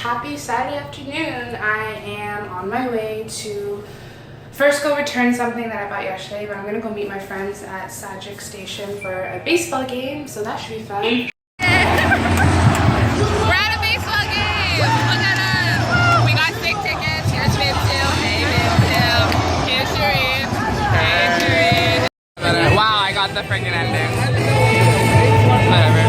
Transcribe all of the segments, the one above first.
happy Saturday afternoon. I am on my way to first go return something that I bought yesterday, but I'm gonna go meet my friends at Sajik Station for a baseball game, so that should be fun. We're at a baseball game! Look at us! We got sick tickets. Here's Bintou. Hey Bintou. Here's Shireen. Hey Shireen. Wow, I got the freaking ending. Whatever.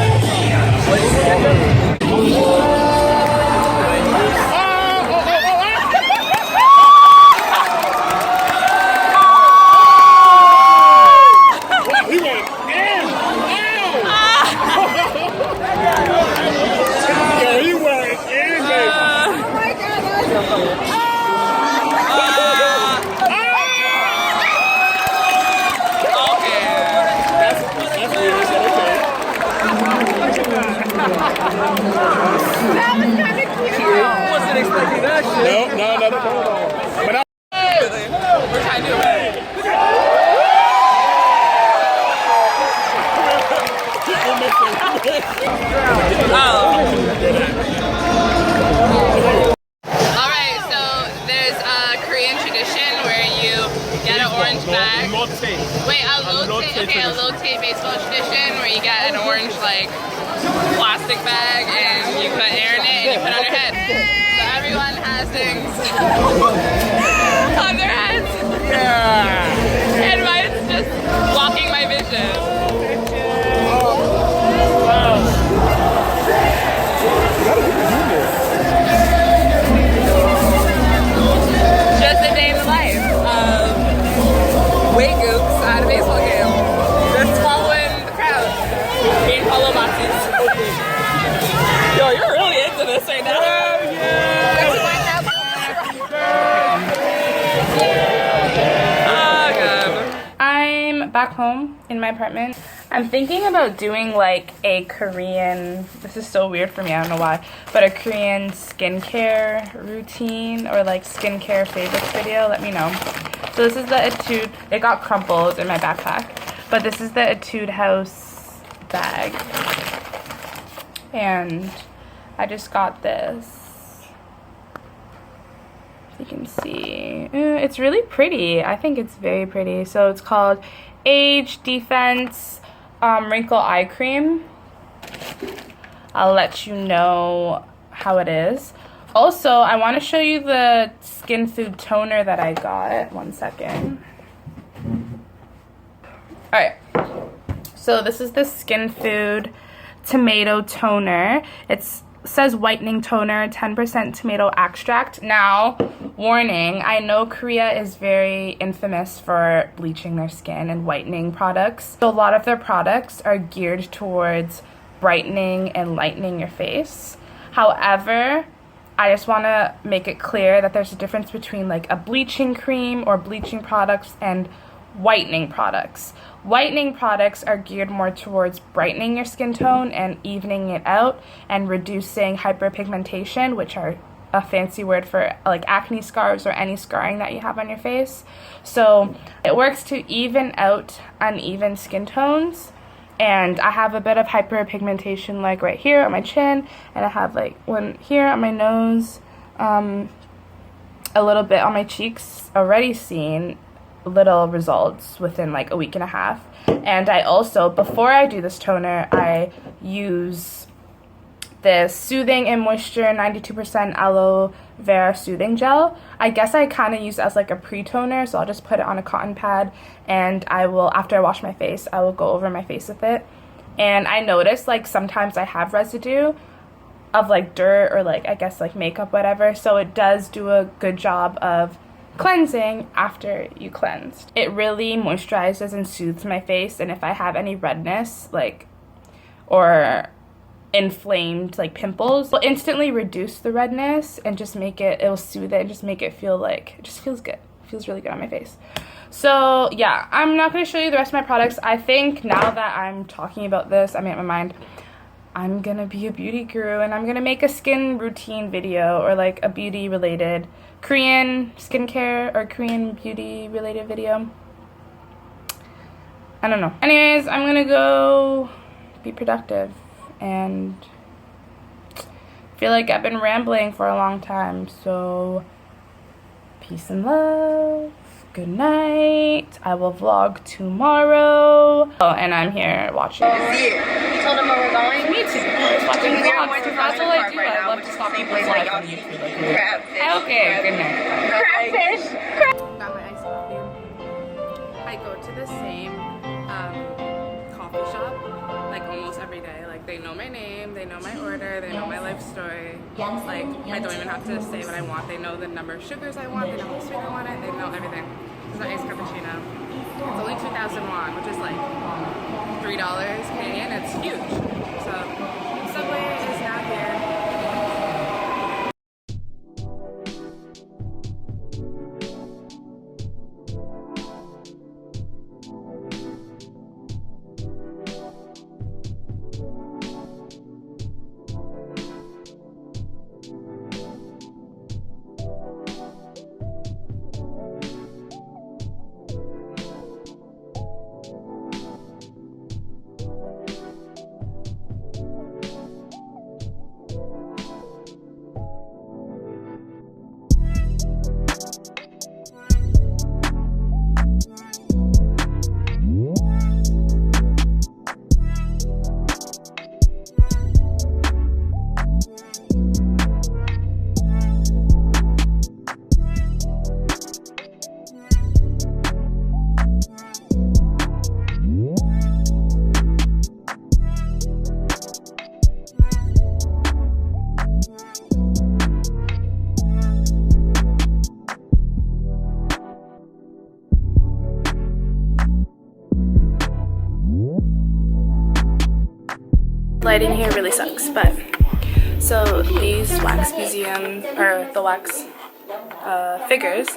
Alright, so there's a Korean tradition where you get an orange bag. Wait, a lotte baseball tradition where you get an orange like plastic bag and you put air in it and you put it on your head. So everyone has things on their heads. Yeah. And mine's just blocking my vision. Just a day in the life of weight goops at a baseball game. Just following the crowd. Being follow boxes. Yo, you're really into this right now. Oh, yeah. Oh, God. I'm back home in my apartment. I'm thinking about doing like a Korean, this is so weird for me, I don't know why, but a Korean skincare routine or like skincare favorites video. Let me know. So this is the Etude, it got crumpled in my backpack, but this is the Etude House bag. And I just got this. You can see, it's really pretty. I think it's very pretty. So it's called Age Defense Wrinkle Eye Cream. I'll let you know how it is. Also, I want to show you the Skin Food toner that I got. One second. Alright, so this is the Skin Food tomato toner. It says whitening toner, 10% tomato extract. Now, warning, I know Korea is very infamous for bleaching their skin and whitening products. So a lot of their products are geared towards brightening and lightening your face. However, I just want to make it clear that there's a difference between like a bleaching cream or bleaching products and whitening products. Whitening products are geared more towards brightening your skin tone and evening it out and reducing hyperpigmentation, which are a fancy word for like acne scars or any scarring that you have on your face. So it works to even out uneven skin tones. And I have a bit of hyperpigmentation like right here on my chin, and I have like one here on my nose, a little bit on my cheeks, already seen little results within like a week and a half. And I also, before I do this toner, I use this Soothing and Moisture 92% aloe vera soothing gel. I guess I kind of use it as like a pre-toner, so I'll just put it on a cotton pad and I will, after I wash my face, I will go over my face with it. And I notice like sometimes I have residue of like dirt or like I guess like makeup, whatever, so it does do a good job of cleansing after you cleansed. It really moisturizes and soothes my face, and if I have any redness like or inflamed like pimples, will instantly reduce the redness and just make it, it'll soothe it and just make it feel like, it just feels good. It feels really good on my face. So yeah, I'm not going to show you the rest of my products. I think now that I'm talking about this, I made up my mind. I'm gonna be a beauty guru and I'm gonna make a skin routine video or like a beauty related Korean skincare or Korean beauty related video. I don't know. Anyways, I'm gonna go be productive and feel like I've been rambling for a long time, so peace and love. Good night. I will vlog tomorrow. Oh, and I'm here watching. You told them where we're going? Me too. I was watching vlogs because that's all I do. I love to stop people's lives on YouTube. Okay, good night. Crabfish. Got my iced coffee. I go to the same coffee shop like almost every day. Like they know my name, they know my order, they know my life story. Like I don't even have to say what I want. They know the number of sugars I want, they know how sweet I want it, they know everything. This is an iced cappuccino. It's only 2,000 won, which is like $3 Canadian. It's huge. So Subway is now here. Lighting here really sucks, but so these wax museum, or the wax figures,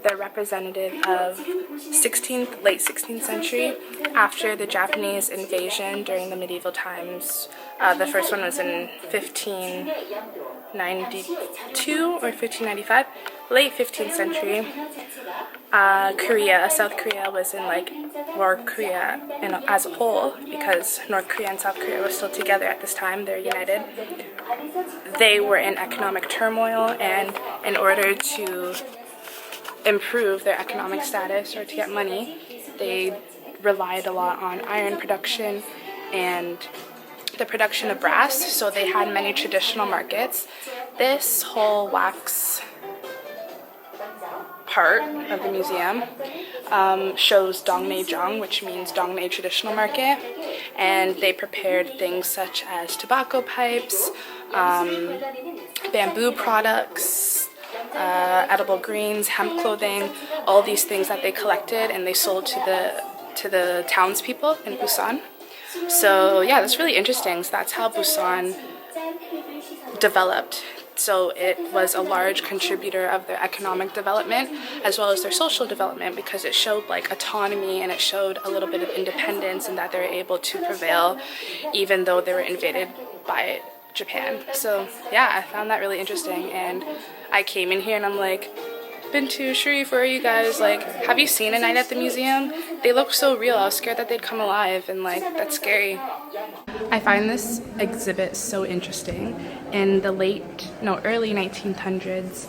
they're representative of late 16th century, after the Japanese invasion during the medieval times. The first one was in 1592 or 1595, late 15th century. South Korea was in like War Korea as a whole, because North Korea and South Korea were still together at this time. They're united. They were in economic turmoil, and in order to improve their economic status or to get money, they relied a lot on iron production and the production of brass. So they had many traditional markets. This whole wax part of the museum shows Dongnejang, which means Dongney Traditional Market, and they prepared things such as tobacco pipes, bamboo products, edible greens, hemp clothing, all these things that they collected and they sold to the townspeople in Busan. So yeah, that's really interesting. So that's how Busan developed. So it was a large contributor of their economic development as well as their social development, because it showed like autonomy and it showed a little bit of independence, and that they were able to prevail even though they were invaded by Japan. So yeah, I found that really interesting, and I came in here and I'm like, Bintou, Sharif, where are you guys? Like, have you seen a night at the museum? They look so real. I was scared that they'd come alive, and like, that's scary. I find this exhibit so interesting. In the early 1900s,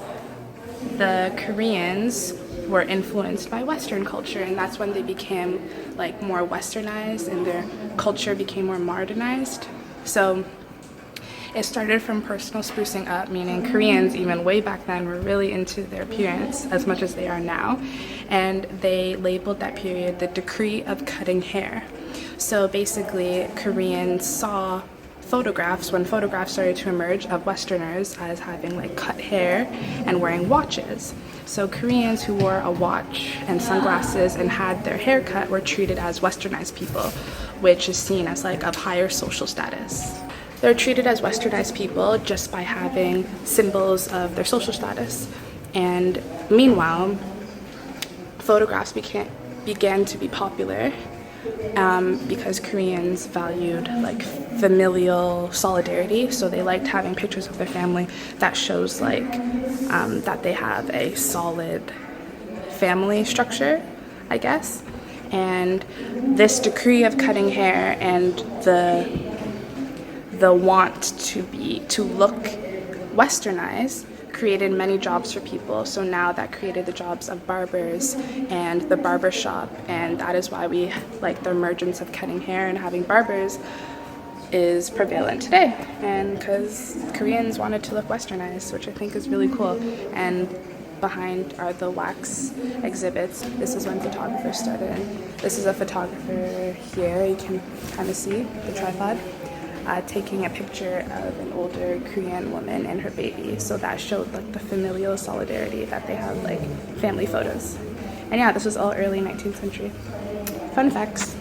the Koreans were influenced by Western culture, and that's when they became like more westernized and their culture became more modernized. So it started from personal sprucing up, meaning Koreans even way back then were really into their appearance as much as they are now, and they labeled that period the decree of cutting hair. So basically, Koreans saw photographs, when photographs started to emerge of Westerners as having like cut hair and wearing watches. So Koreans who wore a watch and sunglasses and had their hair cut were treated as westernized people, which is seen as like of higher social status. They're treated as westernized people just by having symbols of their social status. And meanwhile, photographs began to be popular because Koreans valued like familial solidarity. So they liked having pictures of their family that shows like that they have a solid family structure, I guess. And this decree of cutting hair and the want to look westernized created many jobs for people. So now that created the jobs of barbers and the barber shop, and that is why we like the emergence of cutting hair and having barbers is prevalent today, and because Koreans wanted to look westernized, which I think is really cool. And behind are the wax exhibits. This is when photographers started. This is a photographer here, you can kind of see the tripod, taking a picture of an older Korean woman and her baby. So that showed like the familial solidarity that they have, like family photos. And yeah, this was all early 19th century. Fun facts.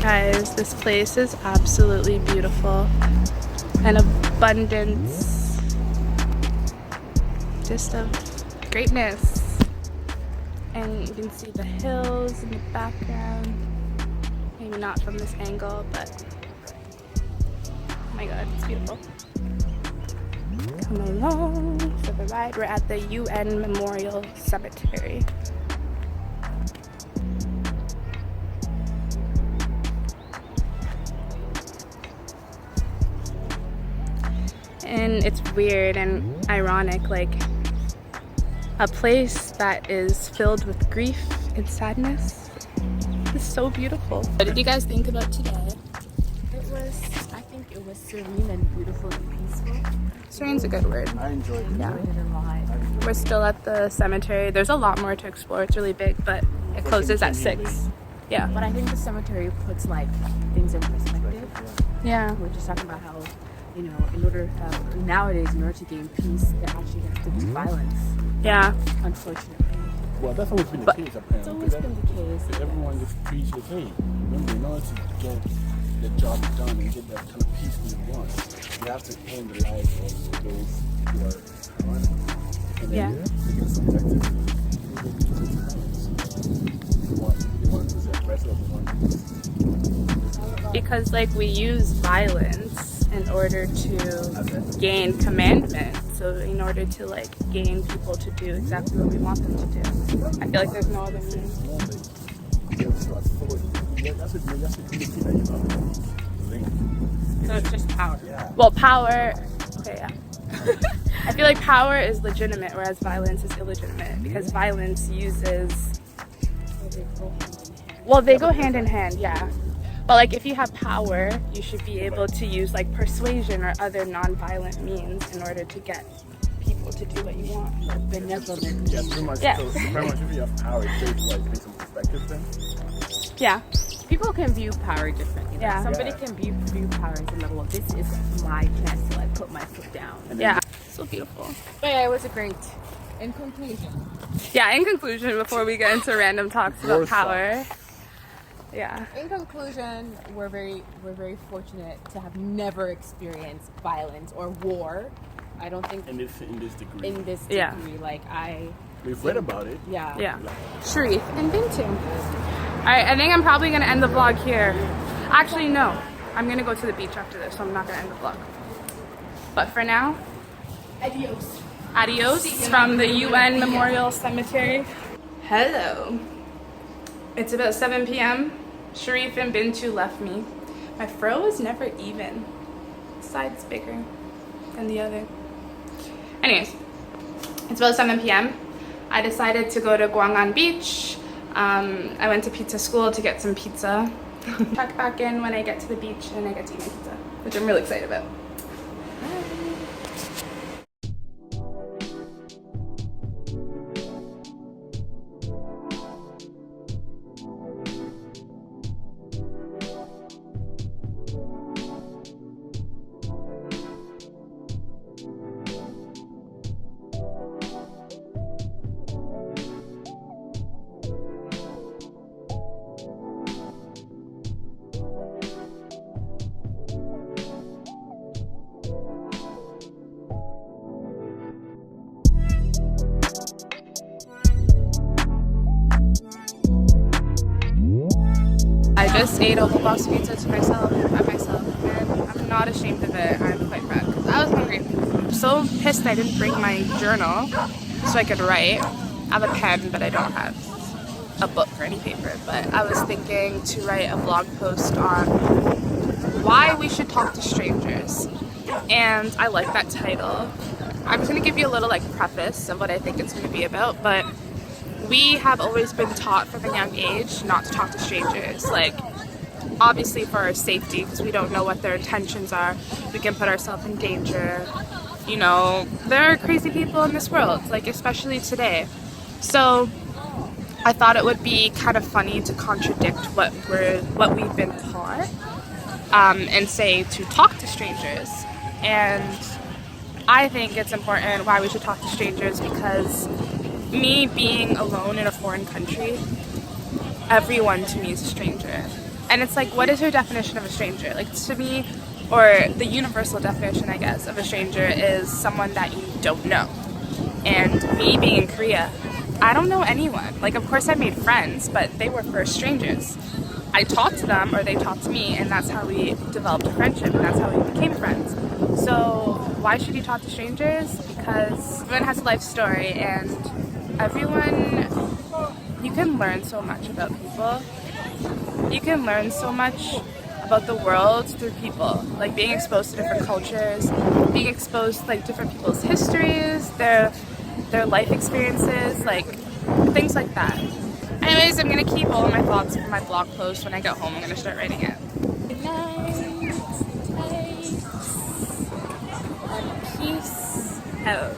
Guys, this place is absolutely beautiful. An abundance just of greatness. And you can see the hills in the background. Maybe not from this angle, but oh my god, it's beautiful. Come along for the ride. We're at the UN Memorial Cemetery. And it's weird and ironic, like a place that is filled with grief and sadness is so beautiful. What did you guys think about today? I think it was serene and beautiful and peaceful. Serene's a good word. I enjoyed it. Yeah. It a lot. We're still at the cemetery. There's a lot more to explore. It's really big, but it closes at 6. Yeah. But I think the cemetery puts like things in perspective. Yeah. We're just talking about how, you know, in order nowadays, in order to gain peace, there actually has to be violence. Yeah. Unfortunately. Well, that's always been the case, apparently. It's always been the case. Because everyone just preaches, hey, remember, in order to get the job done and get that kind of peace we want, you have to end the life of those who are around. And then they get subjected to violence. They want to be aggressive, they want to be Because like we use violence in order to gain commandment. So in order to like gain people to do exactly what we want them to do. I feel like there's no other means. So it's just power. Well, power, okay, yeah. I feel like power is legitimate, whereas violence is illegitimate, because violence uses, well, they go hand in hand, yeah. But like if you have power, you should be able to use like persuasion or other non-violent means in order to get people to do what you want. Benevolent. Yeah, pretty much. Yeah. So pretty much if you have power, it's very like make some perspective then. Yeah. People can view power differently. Like, Yeah. somebody can view power as a level of this is my chance to like put my foot down. Yeah. So beautiful. But yeah, it was a great. In conclusion. Yeah, in conclusion, before we get into random talks about Warsaw. power, Yeah. In conclusion, we're very fortunate to have never experienced violence or war. I don't think in this degree. in this degree. Yeah. Like We've read about it. yeah. Yeah. Sharif and Bintou. Alright, I think I'm probably gonna end the vlog here. Actually, no. I'm gonna go to the beach after this, so I'm not gonna end the vlog. But for now, Adios. adios from the UN Memorial Cemetery. Hello. It's about 7 p.m. Sharif and Bintou left me. My fro is never even. This side's bigger than the other. Anyways, it's about 7 p.m. I decided to go to Gwangan Beach. I went to pizza school to get some pizza. Check back in when I get to the beach and I get to eat my pizza, which I'm really excited about. I just ate a whole box of pizza by myself, and I'm not ashamed of it. I'm quite proud because I was hungry. I'm so pissed I didn't bring my journal so I could write. I have a pen, but I don't have a book or any paper. But I was thinking to write a blog post on why we should talk to strangers, and I like that title. I'm just gonna give you a little like preface of what I think it's gonna be about, but we have always been taught from a young age not to talk to strangers, like obviously for our safety because we don't know what their intentions are. We can put ourselves in danger. You know, there are crazy people in this world, like especially today. So I thought it would be kind of funny to contradict what we've been taught and say to talk to strangers. And I think it's important why we should talk to strangers because me being alone in a foreign country, everyone to me is a stranger. And it's like, what is your definition of a stranger? Like to me, or the universal definition, I guess, of a stranger is someone that you don't know. And me being in Korea, I don't know anyone. Like, of course I made friends, but they were first strangers. I talked to them or they talked to me, and that's how we developed a friendship, and that's how we became friends. So why should you talk to strangers? Because everyone has a life story, and everyone, you can learn so much about people. You can learn so much about the world through people, like being exposed to different cultures, being exposed to like different people's histories, their life experiences, like things like that. Anyways, I'm gonna keep all of my thoughts for my blog post. When I get home, I'm gonna start writing it. Good night. Peace out.